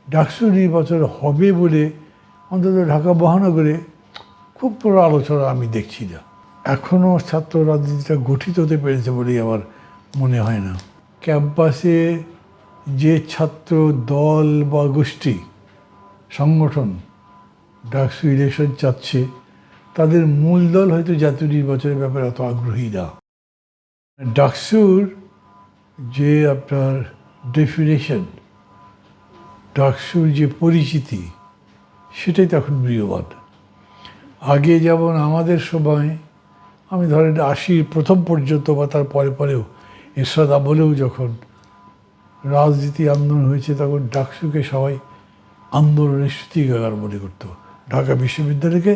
ডাকসু নির্বাচন হবে বলে অন্তত ঢাকা মহানগরে খুব বড় আলোচনা আমি দেখছি না। এখনও ছাত্র রাজনীতিটা গঠিত হতে পেরেছে বলেই আমার মনে হয় না। ক্যাম্পাসে যে ছাত্র দল বা গোষ্ঠী সংগঠন ডাকসু ইলেকশন চাচ্ছে, তাদের মূল দল হয়তো জাতীয় নির্বাচনের ব্যাপারে অত আগ্রহী না। ডাকসুর যে আপনার ডেফিনেশন, ডাকসুর যে পরিচিতি, সেটাই তখন ম্রিয়মান। আগে যেমন আমাদের সময়, আমি ধরেন 80 প্রথম পর্যন্ত বা তার পরে পরেও এরশাদ আমলেও যখন রাজনীতি আন্দোলন হয়েছে, তখন ডাকসুকে সবাই আন্দোলনের সূতিকাগার মনে করত, ঢাকা বিশ্ববিদ্যালয়কে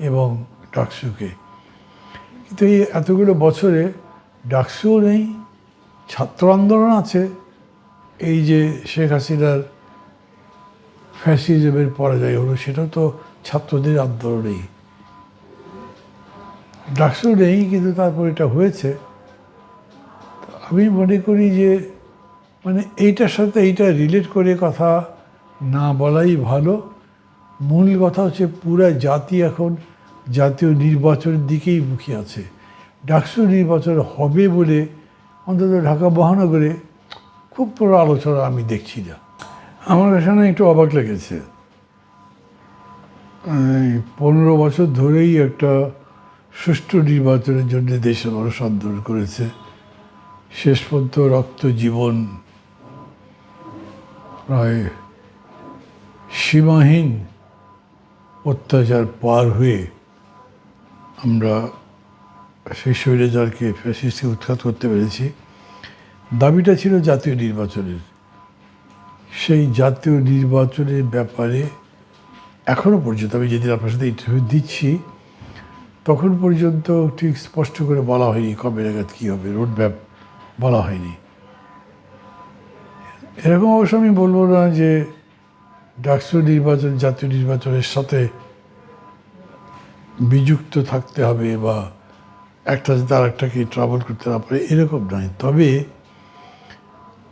এবং ডাকসুকে। কিন্তু এই এতগুলো বছরে ডাকসুও নেই, ছাত্র আন্দোলন আছে। এই যে শেখ হাসিনার ফ্যাসিজমের পরাজয় হলো, সেটাও তো ছাত্রদের আন্দোলনেই। ডাকসু নেই, কিন্তু তারপর এটা হয়েছে। আমি মনে করি যে মানে এইটার সাথে এইটা রিলেট করে কথা না বলাই ভালো। মূল কথা হচ্ছে পুরা জাতি এখন জাতীয় নির্বাচনের দিকেই মুখিয়ে আছে। ডাকসু নির্বাচন হবে বলে অন্তত ঢাকা মহানগরে খুব বড় আলোচনা আমি দেখছি না। আমার এখানে একটু অবাক লেগেছে, 15 বছর ধরেই একটা সুষ্ঠু নির্বাচনের জন্য দেশের মানুষ আন্দোলন করেছে। শেষ পর্যন্ত রক্ত জীবন প্রায় সীমাহীন অত্যাচার পার হয়ে আমরা সেই স্বৈরাচারকে ফ্যাসিস্টকে উৎখাত করতে পেরেছি। দাবিটা ছিল জাতীয় নির্বাচনের। সেই জাতীয় নির্বাচনের ব্যাপারে এখনও পর্যন্ত, আমি যেদিন আপনার সাথে ইন্টারভিউ দিচ্ছি তখন পর্যন্ত ঠিক স্পষ্ট করে বলা হয়নি কবে নাগাদ কী হবে, রোডম্যাপ বলা হয়নি। এরকম অবশ্য আমি বলবো না যে ডাকসু নির্বাচন জাতীয় নির্বাচনের সাথে বিযুক্ত থাকতে হবে বা একটা যাতে আর একটাকে ট্রাবল করতে না পারে, এরকম নয়। তবে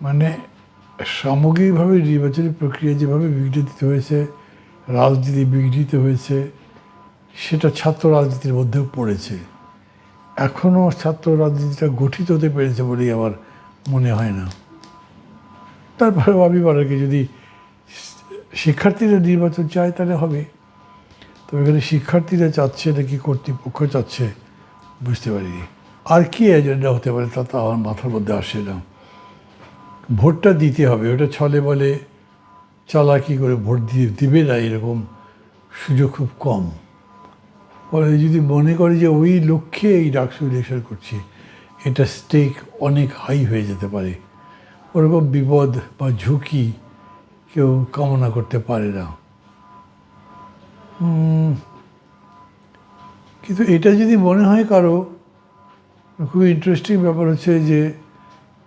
মানে সামগ্রিকভাবে নির্বাচনী প্রক্রিয়া যেভাবে বিঘ্নিত হয়েছে, রাজনীতি বিঘ্নিত হয়েছে, সেটা ছাত্র রাজনীতির মধ্যেও পড়েছে। এখনও ছাত্র রাজনীতিটা গঠিত হতে পেরেছে বলেই আমার মনে হয় না। তারপরেও আমি বলার কি, যদি শিক্ষার্থীরা নির্বাচন চায় তাহলে হবে। তবে এখানে শিক্ষার্থীরা চাচ্ছে নাকি কর্তৃপক্ষ চাচ্ছে বুঝতে পারিনি। আর কি এজেন্ডা হতে পারে তা তো আমার মাথার মধ্যে আসে না। ভোটটা দিতে হবে, ওটা ছলে বলে চালাকি করে ভোট দিবে না, এরকম সুযোগ খুব কম। ফলে যদি মনে করে যে ওই লক্ষ্যে এই ডাকসু ইলেকশন করছি, এটা স্টেক অনেক হাই হয়ে যেতে পারে। ওরকম বিপদ বা ঝুঁকি কেউ কামনা করতে পারে না। কিন্তু এটা যদি মনে হয় কারো, খুব ইন্টারেস্টিং ব্যাপার হচ্ছে যে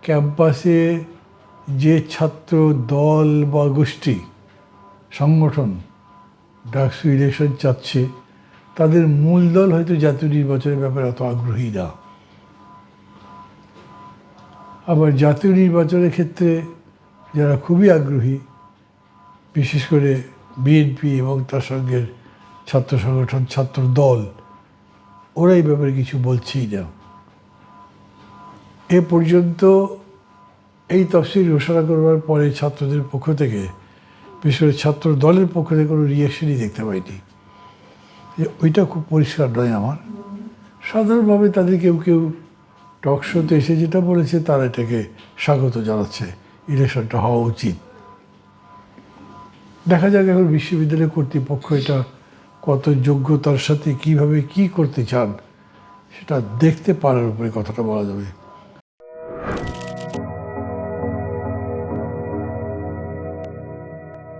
ক্যাম্পাসে যে ছাত্র দল বা গোষ্ঠী সংগঠন ডাকসু ইলেকশন চাচ্ছে, তাদের মূল দল হয়তো জাতীয় নির্বাচনের ব্যাপারে অত আগ্রহী না। আবার জাতীয় নির্বাচনের ক্ষেত্রে যারা খুবই আগ্রহী, বিশেষ করে বিএনপি এবং তার সঙ্গে ছাত্র সংগঠন ছাত্র দল, ওরা এই ব্যাপারে কিছু বলছেই না। এ পর্যন্ত এই তফসিল ঘোষণা করবার পরে ছাত্রদের পক্ষ থেকে, বিশেষ করে ছাত্র দলের পক্ষ থেকে কোনো রিয়াকশনই দেখতে পাইনি। যে ওইটা খুব পরিষ্কার নয় আমার। সাধারণভাবে তাদের কেউ কেউ টক শোতে এসে যেটা বলেছে, তারা এটাকে স্বাগত জানাচ্ছে, ইলেকশনটা হওয়া উচিত। দেখা যাক এখন বিশ্ববিদ্যালয় কর্তৃপক্ষ এটা কত যোগ্যতার সাথে কিভাবে কি করতে চান, সেটা দেখতে পারার উপরে কথাটা বলা যাবে।